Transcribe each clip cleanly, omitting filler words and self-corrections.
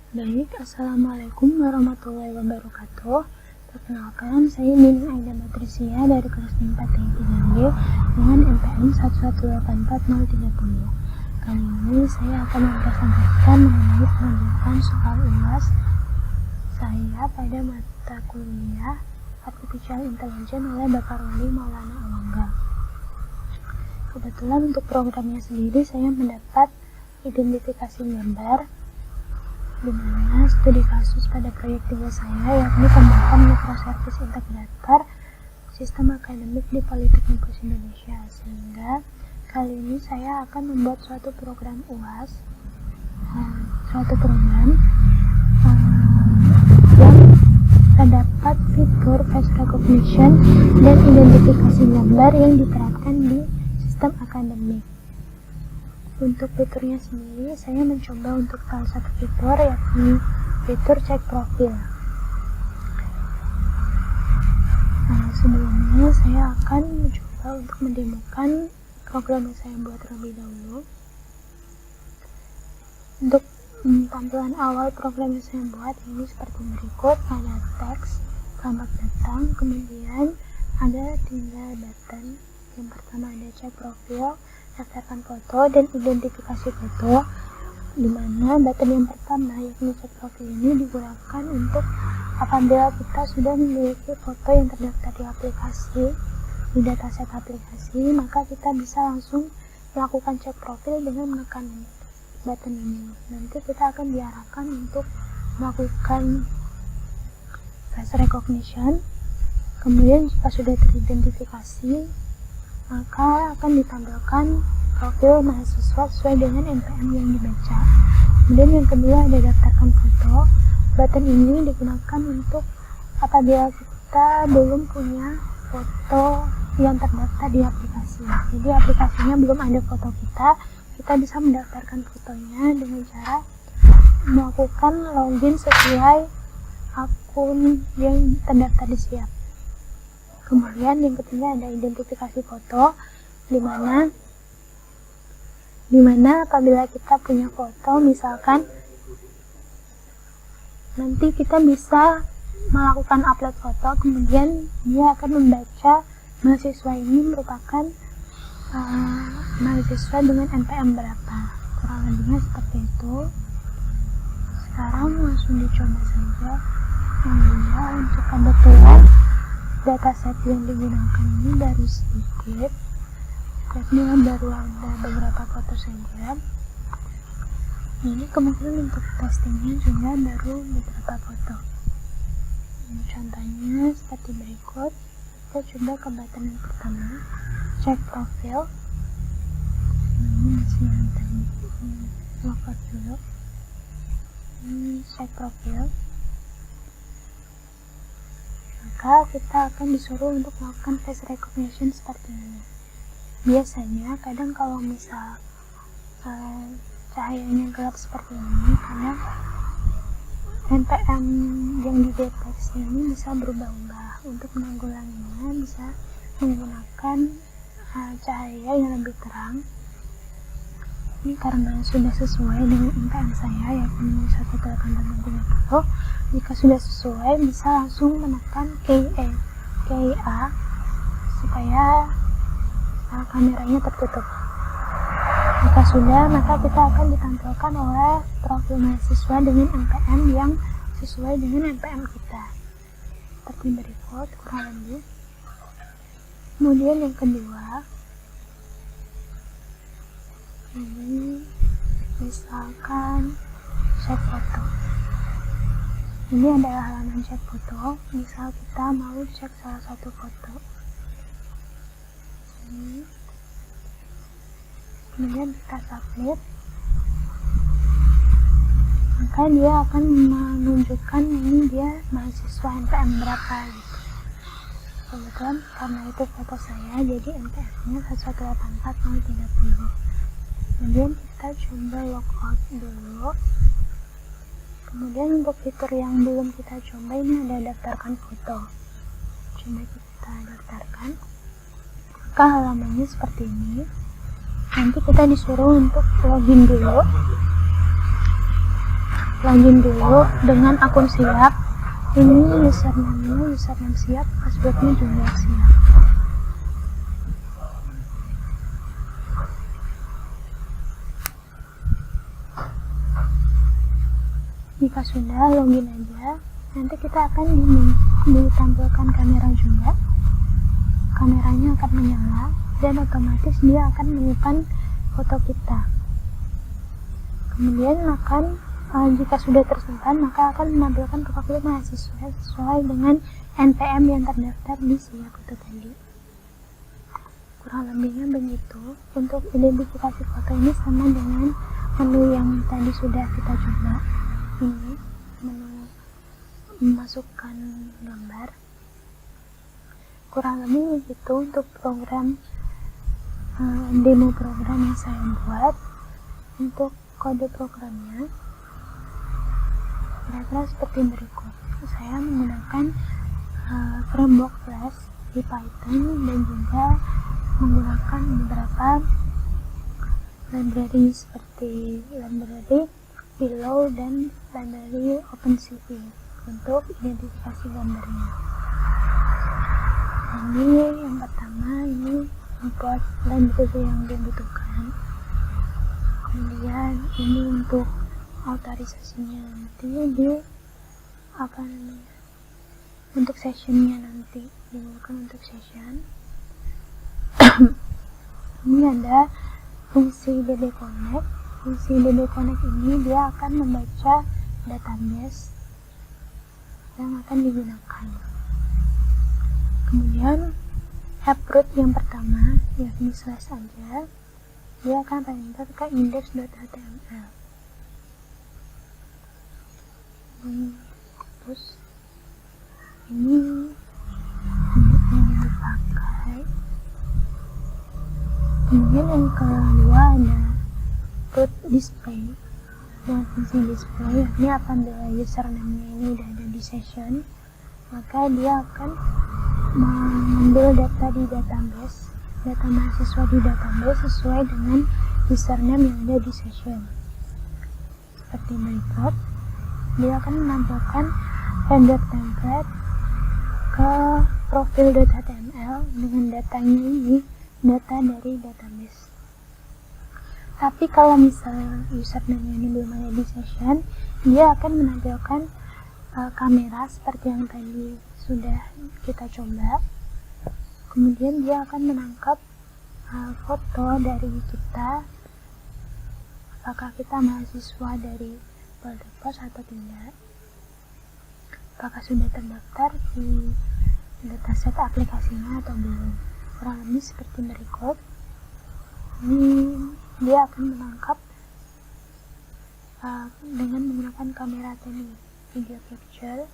Baik, Assalamualaikum warahmatullahi wabarakatuh. Perkenalkan, saya Nining Aida Matrisia dari kelas 4 3D dengan NPM 1184030. Kali ini saya akan mempresentasikan mengenai penunjukan soal UAS saya pada mata kuliah Artificial Intelligence oleh Bapak Ruli Maulana Awangga. Kebetulan untuk programnya sendiri saya mendapat identifikasi gambar di mana studi kasus pada proyek 3 saya yakni pembuatan microservice integrator sistem akademik di Politeknik Indonesia, sehingga kali ini saya akan membuat suatu program UAS, suatu program yang terdapat fitur face recognition dan identifikasi gambar yang diterapkan di sistem akademik. Untuk fiturnya sendiri, saya mencoba untuk salah satu fitur, yakni fitur cek profil. Sebelumnya, saya akan mencoba untuk mendemokan program yang saya buat terlebih dahulu. Untuk tampilan awal program yang saya buat ini seperti berikut: ada teks, selamat datang, kemudian ada 3 button. Yang pertama ada cek profil, daftarkan foto, dan identifikasi foto, di mana button yang pertama yakni cek profil ini digunakan untuk apabila kita sudah memiliki foto yang terdaftar di aplikasi, di dataset aplikasi, maka kita bisa langsung melakukan cek profil dengan menekan button ini. Nanti kita akan diarahkan untuk melakukan face recognition. Kemudian jika sudah teridentifikasi, maka akan ditampilkan profil mahasiswa sesuai dengan NPM yang dibaca. Kemudian yang kedua ada daftarkan foto. Button ini digunakan untuk apabila kita belum punya foto yang terdaftar di aplikasi. Jadi aplikasinya belum ada foto kita bisa mendaftarkan fotonya dengan cara melakukan login sesuai akun yang terdaftar di siap. Kemudian yang ketiga ada identifikasi foto, di mana apabila kita punya foto, misalkan nanti kita bisa melakukan upload foto, kemudian dia akan membaca mahasiswa ini merupakan mahasiswa dengan NPM berapa, kurang lebihnya seperti itu. Sekarang langsung dicoba saja. Untuk kebetulan dataset yang digunakan ini baru sedikit, yakni baru ada beberapa foto saja. Ini kemungkinan untuk testingnya juga baru beberapa foto. Contohnya seperti berikut. Kita coba ke button yang pertama, cek profil. Ini masih yang tadi, logout dulu. Ini cek profil. Maka kita akan disuruh untuk melakukan face recognition seperti ini. Biasanya kadang kalau misal cahayanya gelap seperti ini, karena NPM yang dideteksi ini bisa berubah-ubah. Untuk menanggulanginya bisa menggunakan cahaya yang lebih terang. Ini karena sudah sesuai dengan NPM saya, yakni 11830. Jika sudah sesuai, bisa langsung menekan KA supaya kameranya tertutup. Jika sudah, maka kita akan ditampilkan oleh profil mahasiswa dengan NPM yang sesuai dengan NPM kita, seperti berikut kurang lebih. Kemudian yang kedua, ini misalkan cek foto. Ini adalah halaman cek foto. Misal kita mau cek salah satu foto. Ini. Kemudian kita submit. Maka dia akan menunjukkan ini dia mahasiswa NPM berapa gitu. Kebetulan karena itu foto saya, jadi NPM-nya 1184030. Kemudian kita coba logout dulu. Kemudian untuk fitur yang belum kita coba, ini ada daftarkan foto. Coba kita daftarkan. Maka halamannya seperti ini. Nanti kita disuruh untuk login dulu. login dulu dengan akun siap. Ini username siap, passwordnya juga siap. Jika sudah, login aja. Nanti kita akan ditampilkan kamera juga. Kameranya akan menyala dan otomatis dia akan menyimpan foto kita. Kemudian jika sudah tersimpan, maka akan menampilkan profil mahasiswa sesuai dengan NPM yang terdaftar di siap itu tadi. Kurang lebihnya begitu. Untuk identifikasi foto ini sama dengan menu yang tadi sudah kita coba. Ini menu memasukkan gambar. Kurang lebih begitu untuk program demo program yang saya buat. Untuk kode programnya kira-kira seperti berikut. Saya menggunakan framework Flash di Python dan juga menggunakan beberapa library seperti library Pillow dan library OpenCV untuk identifikasi gambarnya. Ini yang pertama, ini import library yang dibutuhkan. Kemudian ini untuk otorisasinya nanti untuk sessionnya nanti digunakan untuk session. Ini ada fungsi DB Connect. Fungsi DB Connect ini dia akan membaca database yang akan digunakan. Kemudian uproot yang pertama, yakni slash aja, dia akan render ke index.html. Terus ini yang dipakai. Kemudian yang kedua ada root display. Dengan fungsi display, yakni apabila username-nya ini udah ada di session, maka dia akan mengambil data di database, data mahasiswa di database sesuai dengan username yang ada di session. Seperti berikut, dia akan menampilkan render template ke profil.html dengan datanya ini data dari database. Tapi kalau misalnya username ini belum ada di session, dia akan menampilkan kamera seperti yang tadi sudah kita coba. Kemudian dia akan menangkap foto dari kita, apakah kita mahasiswa dari Poltekkos atau tidak, apakah sudah terdaftar di dataset aplikasinya atau belum. Kurang lebih seperti berikut. Ini dia akan menangkap dengan menggunakan kamera tadi, video capture.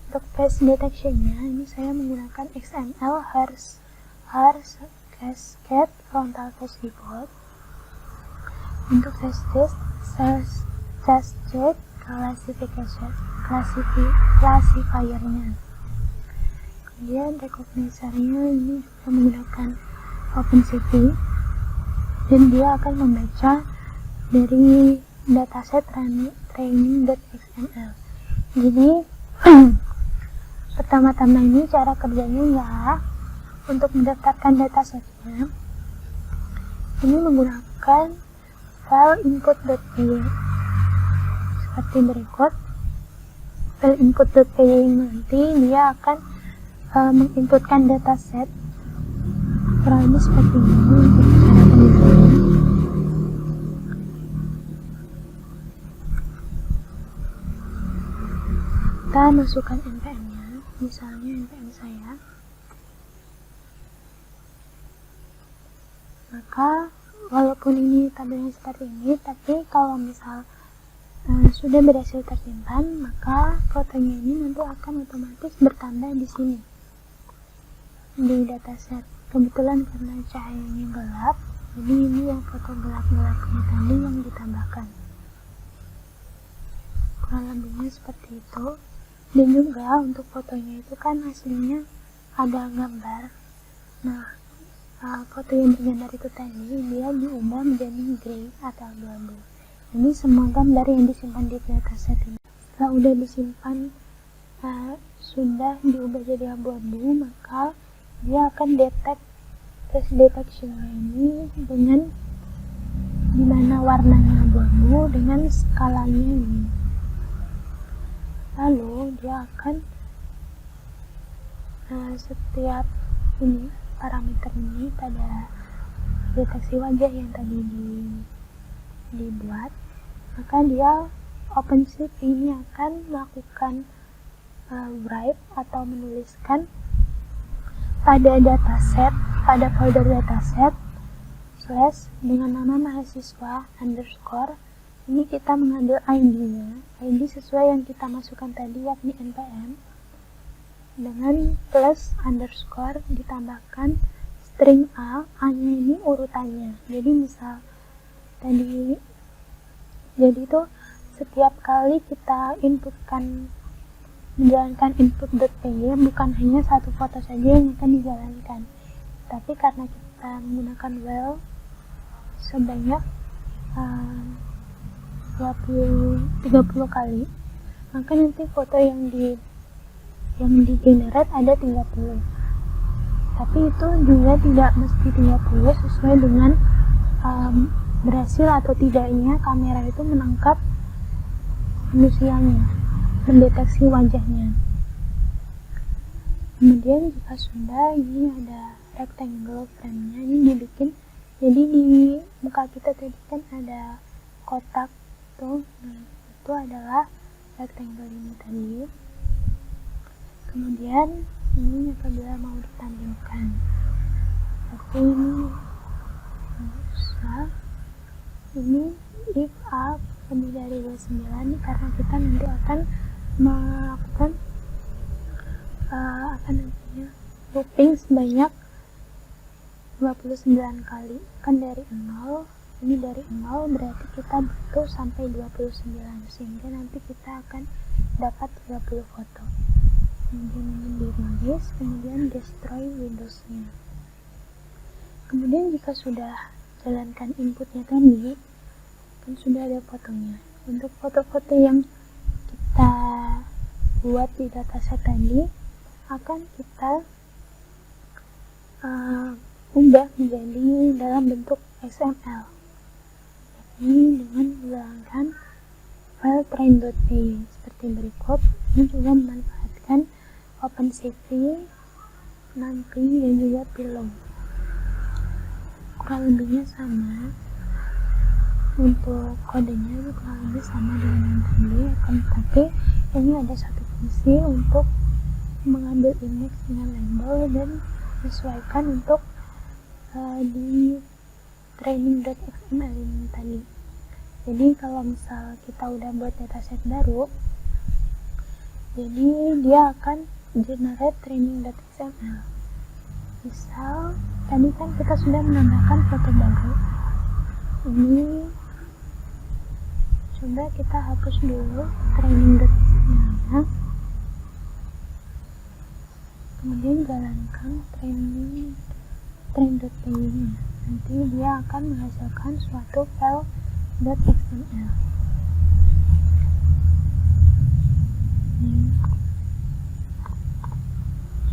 Untuk face detection-nya ini saya menggunakan XML Hars Cascade Frontal Face Default. Untuk face check classifiernya. Kemudian recognizer-nya ini kita menggunakan OpenCV dan dia akan membaca dari dataset training.xml. Jadi pertama-tama ini cara kerjanya ya, untuk mendaftarkan datasetnya ini menggunakan file input.py seperti berikut. File input.py nanti dia akan menginputkan dataset kurang lebih seperti ini untuk cara penelitian. Kita masukkan NPM-nya, misalnya NPM saya. Maka walaupun ini tabelnya seperti ini, tapi kalau misal sudah berhasil tersimpan, maka fotonya ini nanti akan otomatis bertambah di sini di dataset. Kebetulan karena cahayanya gelap, jadi ini yang foto gelap-gelapnya tadi yang ditambahkan. Kurang lebihnya seperti itu. Dan juga untuk fotonya itu kan aslinya ada gambar. Nah, foto yang bergambar itu tadi dia diubah menjadi gray atau abu-abu. Ini semua gambar yang disimpan di dataset ini. Setelah udah disimpan, sudah diubah jadi abu-abu, maka dia akan face detection-nya ini dengan dimana warnanya abu-abu dengan skalanya ini. Lalu dia akan setiap ini parameter ini pada deteksi wajah yang tadi dibuat, maka dia OpenShift ini akan melakukan write atau menuliskan pada dataset, pada folder dataset slash dengan nama mahasiswa underscore. Ini kita mengambil ID-nya, ID sesuai yang kita masukkan tadi, yakni npm, dengan plus underscore ditambahkan string A-nya ini urutannya. Jadi misal tadi, jadi itu setiap kali kita menjalankan input.py, bukan hanya satu foto saja yang akan dijalankan, tapi karena kita menggunakan while sebanyak 30 kali, maka nanti foto yang di generate ada 30. Tapi itu juga tidak mesti 30 sesuai dengan berhasil atau tidaknya kamera itu menangkap manusianya, mendeteksi wajahnya. Kemudian jika sudah, ini ada rectangle frame-nya, ini dibikin, jadi di muka kita tadi kan ada kotak tuh, nah itu adalah rectangle ini tadi. Kemudian ini apabila mau ditampilkan, tapi ini bisa, ini if a lebih dari 29 ini karena kita nanti akan melakukan looping sebanyak 29 kali, kan dari 0, ini dari 0 berarti kita butuh sampai 29, sehingga nanti kita akan dapat 30 foto. Kemudian ini dirilis, kemudian destroy Windows-nya. Kemudian jika sudah jalankan inputnya tadi, kan sudah ada fotonya. Untuk foto-foto yang kita buat di dataset tadi akan kita ubah menjadi dalam bentuk XML, ini dengan menggunakan file train.py seperti berikut. Ini juga memanfaatkan OpenCV, NumPy, dan juga Pillow. Kurang lebihnya sama, untuk kodenya kurang lebih sama dengan yang tadi, tapi ini ada satu fungsi untuk mengambil image dengan label dan menyesuaikan untuk di training.xml ini tadi. Jadi kalau misal kita udah buat dataset baru, jadi dia akan generate training.xml. Misal tadi kan kita sudah menambahkan foto baru, ini coba kita hapus dulu training.xml-nya, kemudian jalankan train.py-nya. Nanti dia akan menghasilkan suatu file .xml.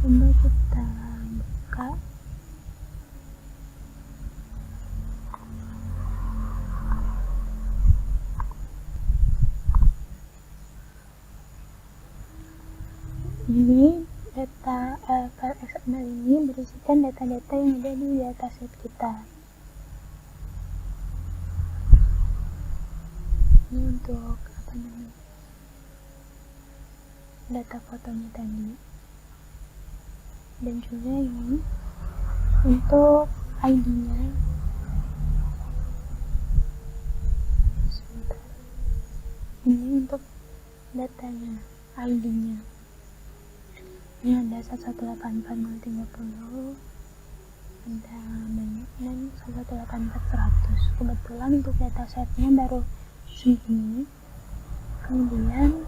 Coba kita buka. Ini data file XML ini berisikan data-data yang ada di dataset kita. Ini untuk data fotonya tadi, dan juga ini untuk ID-nya. Ini untuk datanya, ID-nya. Ini ada 1184030, ada banyak, dan 18400. Kebetulan untuk datasetnya baru segini. Kemudian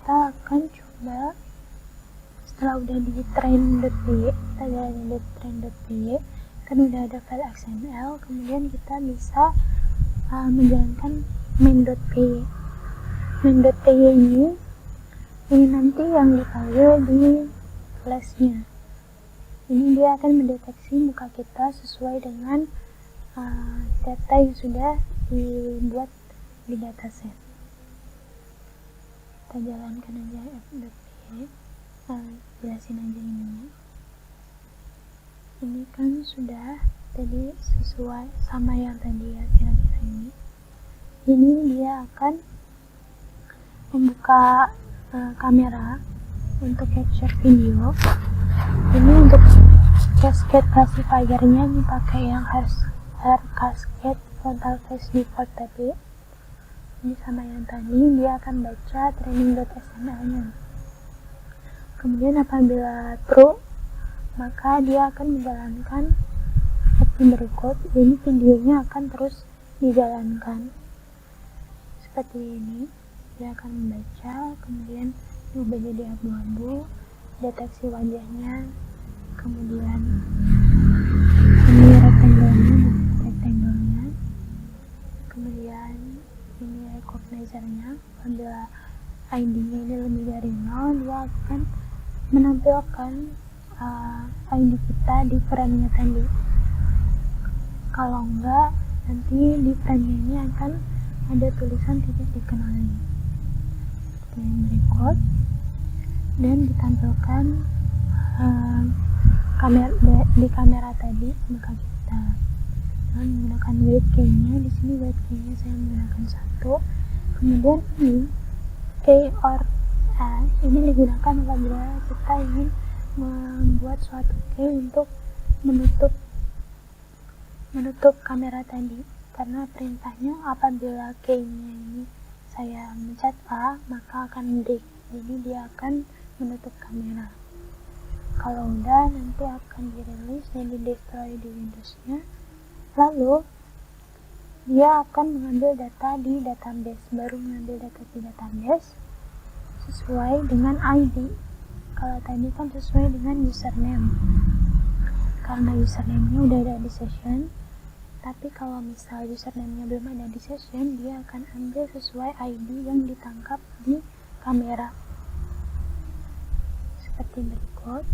kita akan coba, setelah udah di train.py, kita jalanin di train.py, kan udah ada file XML. Kemudian kita bisa menjalankan main.py. Main.py ini nanti yang dipanggil di flashnya. Ini dia akan mendeteksi muka kita sesuai dengan data yang sudah dibuat di dataset. Kita jalankan aja f.py, jelasin aja ininya. Ini kan sudah tadi sesuai sama yang tadi ya, kira-kira ini. Ini dia akan membuka kamera untuk capture video. Ini untuk cascade classifiernya ini pakai yang harus cascade frontal face default tadi. Ini sama yang tadi, dia akan baca training.xml nya. Kemudian apabila true, maka dia akan menjalankan seperti berikut. Ini videonya akan terus dijalankan seperti ini. Dia akan membaca, kemudian berubah jadi abu-abu, deteksi wajahnya, kemudian ini rectangle-nya, kemudian ini recognizer-nya. Apabila ID-nya ini lebih dari 0, dia akan menampilkan ID kita di frame-nya tadi. Kalau enggak, nanti di frame-nya ini akan ada tulisan titik dikenali seperti yang berikut, dan ditampilkan di kamera tadi muka kita dengan menggunakan weight key-nya. Di sini weight key-nya saya menggunakan 1. Kemudian ini key or ini digunakan apabila kita ingin membuat suatu key untuk menutup kamera tadi, karena perintahnya apabila key-nya ini saya mencet A maka akan break, jadi dia akan menutup kamera. Kalau udah nanti akan dirilis dan di destroy di Windows-nya. Lalu dia akan mengambil data di database, baru mengambil data di database sesuai dengan ID. Kalau tadi kan sesuai dengan username, karena username-nya udah ada di session. Tapi kalau misal username-nya belum ada di session, dia akan ambil sesuai ID yang ditangkap di kamera seperti berikut.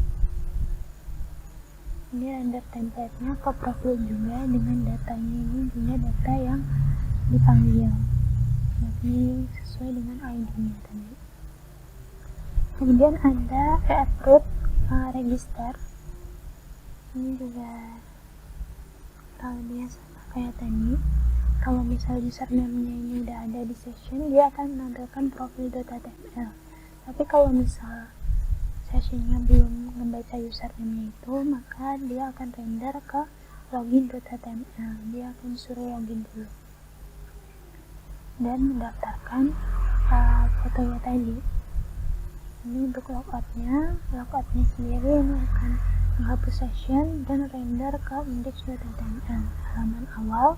Ini render template-nya ke profil juga dengan datanya, ini punya data yang dipanggil, jadi sesuai dengan ID-nya tadi. Kemudian ada root register, ini juga dia sama kayak tadi. Kalau misal username-nya ini udah ada di session, dia akan menampilkan profil.html. Tapi kalau misal sessionnya belum membaca username-nya itu, maka dia akan render ke login.html. Dia akan suruh login dulu dan mendaftarkan fotonya tadi. Ini untuk logoutnya sendiri ini akan menghapus session dan render ke index.html, halaman awal.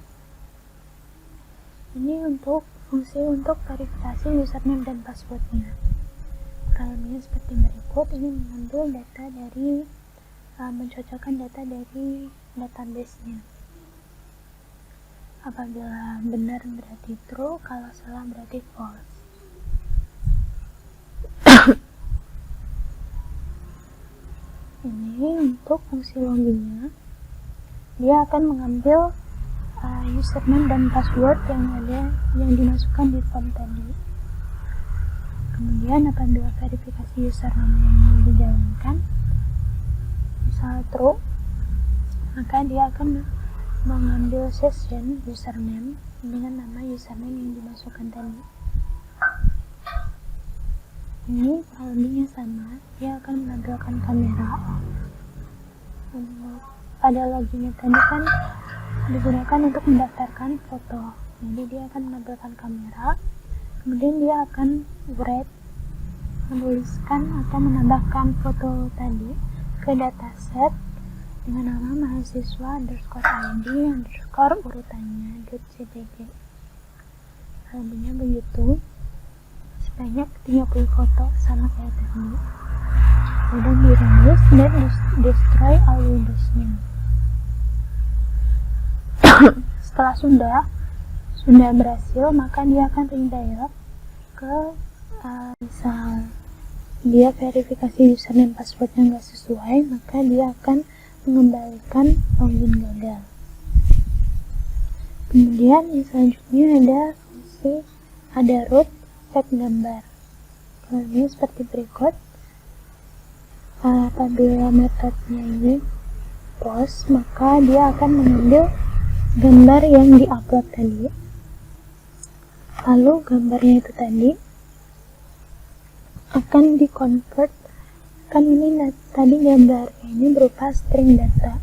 Ini untuk fungsi untuk verifikasi username dan passwordnya. Dalamnya seperti berikut. Ini mengambil data dari mencocokkan data dari database-nya. Apabila benar berarti true, kalau salah berarti false. Ini untuk fungsi loginnya, dia akan mengambil username dan password yang dimasukkan di form tadi. Kemudian apabila verifikasi username yang dijalankan misal true, maka dia akan mengambil session username dengan nama username yang dimasukkan tadi. Ini lebihnya sama, dia akan menampilkan kamera. Pada loginnya tadi kan digunakan untuk mendaftarkan foto, jadi dia akan menampilkan kamera. Kemudian dia akan menuliskan atau menambahkan foto tadi ke dataset dengan nama mahasiswa_id_urutannya .cpg. Lebihnya begitu, sebanyak 30 foto sama kayak tadi. Kemudian dirilis dan destroy all Windows-nya. Setelah sudah berhasil, maka dia akan redirect ke misal dia verifikasi username passwordnya nggak sesuai, maka dia akan mengembalikan login gagal. Kemudian yang selanjutnya ada fungsi root set gambar. Ini seperti berikut. Apabila metodenya ini post, maka dia akan mengambil gambar yang diupload tadi, lalu gambarnya itu tadi akan di-convert. Kan ini tadi gambarnya ini berupa string data,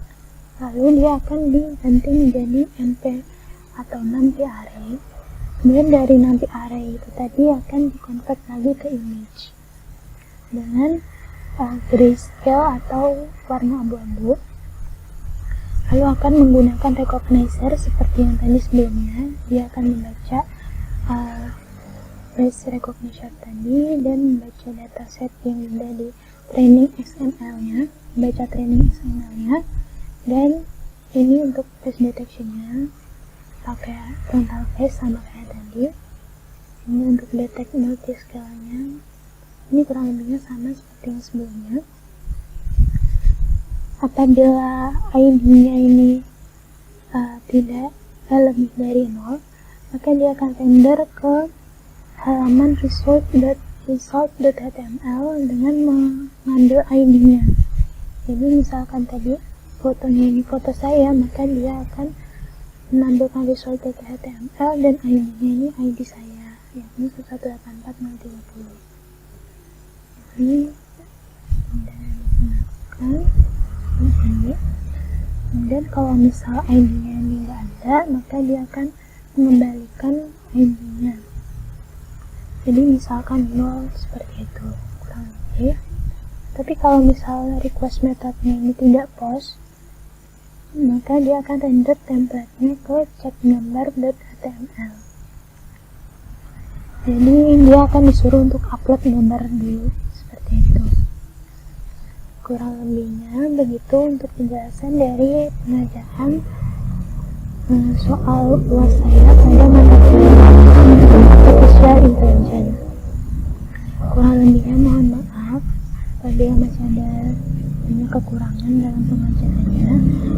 lalu dia akan diganti menjadi NP atau NumPy array. Kemudian dari NumPy array itu tadi akan di-convert lagi ke image dengan grayscale atau warna abu-abu, lalu akan menggunakan recognizer seperti yang tadi sebelumnya. Dia akan membaca face recognition tadi dan membaca dataset yang ada di training XML-nya, baca training XML-nya, dan ini untuk face detection-nya pakai frontal face sama kayak tadi. Ini untuk detect multiscale-nya, ini kurang lebihnya sama seperti yang sebelumnya. Apabila ID-nya ini tidak lebih dari 0, maka dia akan render ke halaman result.html dengan mengambil ID-nya. Jadi misalkan tadi fotonya ini foto saya, maka dia akan menampilkan result.html dan ID-nya ini ID saya, yakni 184.030. Ini dan ini. Dan kalau misal ID-nya ini nggak ada, maka dia akan mengembalikan ID-nya. Jadi misalkan 0 seperti itu kurang lebih. Tapi kalau misal request methodnya ini tidak post, maka dia akan render template-nya ke checkgambar.html. Jadi dia akan disuruh untuk upload gambar dulu seperti itu. Kurang lebihnya begitu untuk penjelasan dari pengerjaan soal UAS saya pada mata kuliah Artificial Intelligence. Kurang lebihnya mohon maaf apabila masih ada banyak kekurangan dalam pengerjaannya.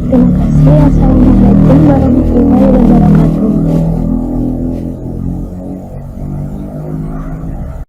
Terima kasih. Assalamualaikum warahmatullahi wabarakatuh.